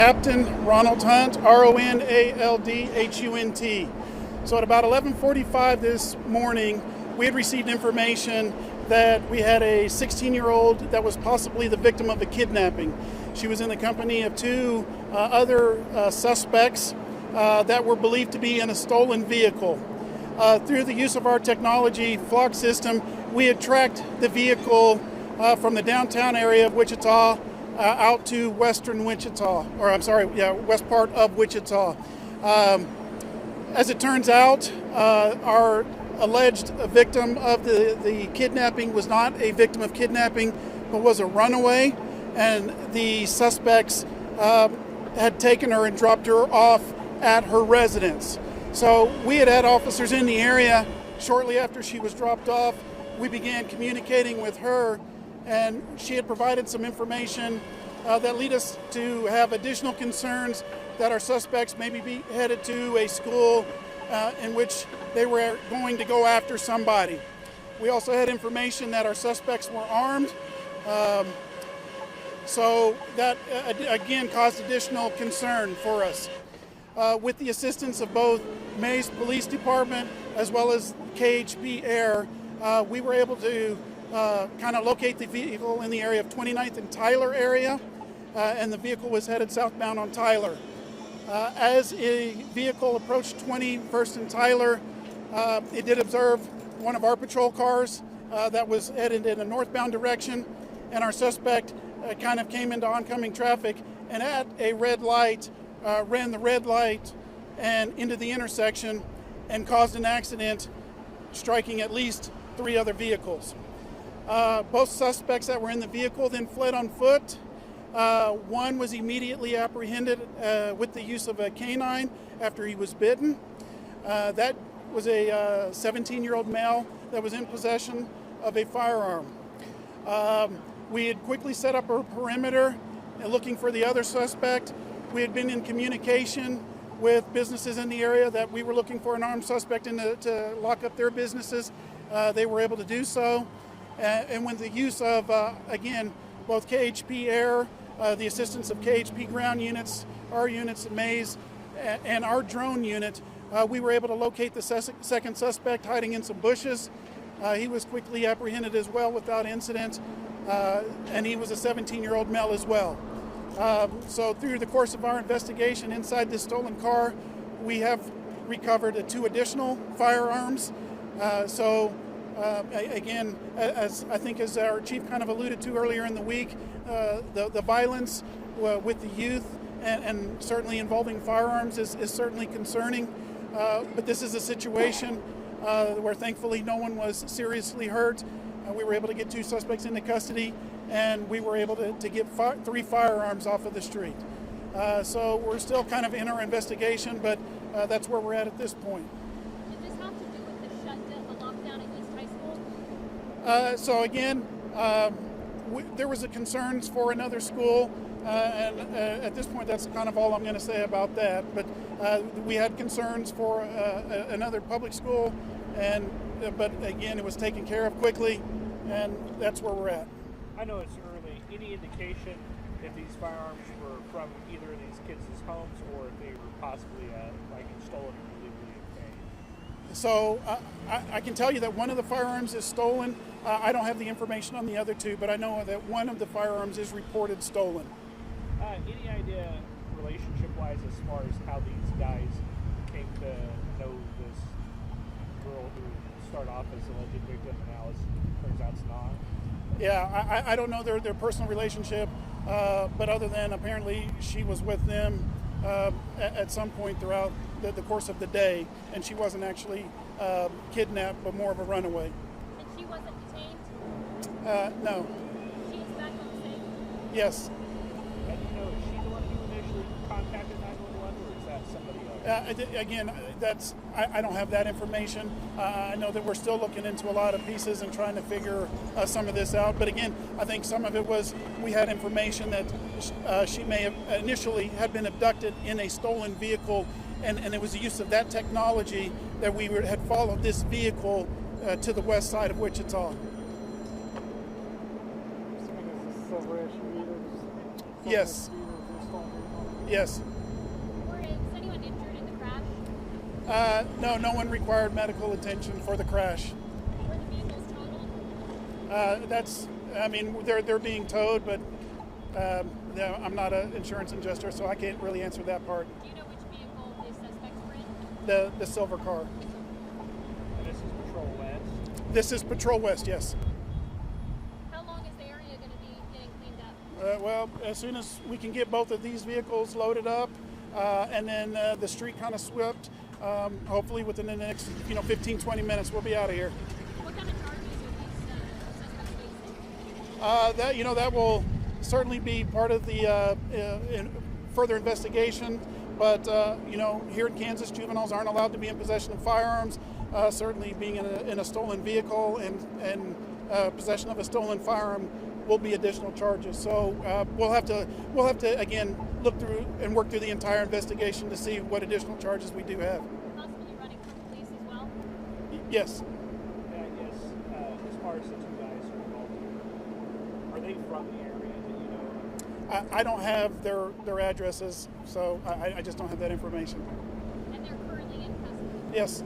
Captain Ronald Hunt, Ronaldhunt. So at about 11:45 this morning, we had received information that we had a 16-year-old that was possibly the victim of a kidnapping. She was in the company of two other suspects that were believed to be in a stolen vehicle. Through the use of our technology flock system, we had tracked the vehicle from the downtown area of Wichita out to western Wichita, west part of Wichita. As it turns out, our alleged victim of the kidnapping was not a victim of kidnapping, but was a runaway, and the suspects had taken her and dropped her off at her residence. So we had officers in the area. Shortly after she was dropped off, we began communicating with her, and she had provided some information that lead us to have additional concerns that our suspects may be headed to a school in which they were going to go after somebody. We also had information that our suspects were armed, so that again caused additional concern for us. With the assistance of both Wichita Police Department as well as KHP Air, we were able to kind of locate the vehicle in the area of 29th and Tyler area, and the vehicle was headed southbound on Tyler. As a vehicle approached 21st and Tyler, it did observe one of our patrol cars that was headed in a northbound direction, and our suspect kind of came into oncoming traffic and at a red light ran the red light and into the intersection and caused an accident, striking at least 3 other vehicles. Both suspects that were in the vehicle then fled on foot. One was immediately apprehended with the use of a canine after he was bitten. That was a 17-year-old male that was in possession of a firearm. We had quickly set up a perimeter looking for the other suspect. We had been in communication with businesses in the area that we were looking for an armed suspect to lock up their businesses. They were able to do so. And with the use of, again, both KHP Air, the assistance of KHP ground units, our units at Maze, and our drone unit, we were able to locate the second suspect hiding in some bushes. He was quickly apprehended as well without incident, and he was a 17-year-old male as well. So through the course of our investigation inside this stolen car, we have recovered 2 additional firearms. Again, as I think as our chief kind of alluded to earlier in the week, the violence with the youth and certainly involving firearms is certainly concerning. But this is a situation where thankfully no one was seriously hurt. We were able to get 2 suspects into custody, and we were able to get 3 firearms off of the street. So we're still kind of in our investigation, but that's where we're at this point. Did this have to do with the shutdown, the lockdown at East High School? So again, there was a concerns for another school, and at this point that's kind of all I'm going to say about that. But we had concerns for another public school, but again it was taken care of quickly, and that's where we're at. I know it's early. Any indication if these firearms were from either of these kids' homes or if they were possibly stolen or illegally obtained? So I can tell you that one of the firearms is stolen. I don't have the information on the other 2, but I know that one of the firearms is reported stolen. Any idea, relationship-wise, as far as how these guys came to know this girl who started off as a alleged victim and now turns out it's not? Yeah, I don't know their personal relationship, but other than apparently she was with them at some point throughout the course of the day, and she wasn't actually kidnapped, but more of a runaway. And she wasn't detained? No. She's back on the scene? Yes. And is she the one who initially contacted 911, or is that somebody else? Again, I don't have that information. I know that we're still looking into a lot of pieces and trying to figure some of this out. But again, I think some of it was we had information that she may have initially had been abducted in a stolen vehicle, and it was the use of that technology that we had followed this vehicle to the west side of Wichita. Silver SUV. Yes. Yes. Was anyone injured in the crash? No, no one required medical attention for the crash. Were the vehicles totaled? I mean, they're being towed, but no, I'm not an insurance adjuster, so I can't really answer that part. Do you know which vehicle the suspects were in? The silver car. And this is Patrol West. This is Patrol West, yes. How long is the area going to be getting cleaned up? Well, as soon as we can get both of these vehicles loaded up, and then the street kind of swept, hopefully within the next 15, 20 minutes, we'll be out of here. What kind of charges are these suspects facing? That will certainly be part of the further investigation. But here in Kansas, juveniles aren't allowed to be in possession of firearms. Certainly, being in a stolen vehicle and possession of a stolen firearm will be additional charges. So we'll have to again look through and work through the entire investigation to see what additional charges we do have. Possibly running from police as well? Yes. And I guess as far as the two guys who are involved here, are they from the area that you know? I don't have their addresses, so I just don't have that information. And they're currently in custody? Yes.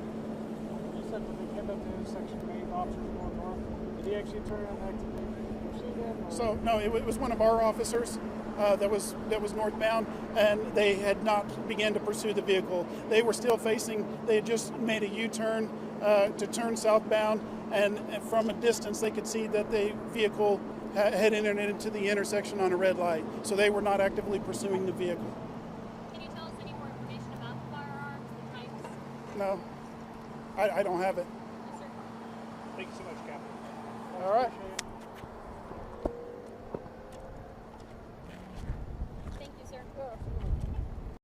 You said when they came up to the intersection, the main officer was going north. Did he actually turn around and actively pursue them? Or? So no, it was one of our officers that was northbound, and they had not began to pursue the vehicle. They were still facing. They had just made a U-turn to turn southbound, and from a distance they could see that the vehicle had entered into the intersection on a red light. So they were not actively pursuing the vehicle. Can you tell us any more information about the firearms, the types? No, I don't have it. Yes, sir. Thank you so much, Captain. All right. Appreciate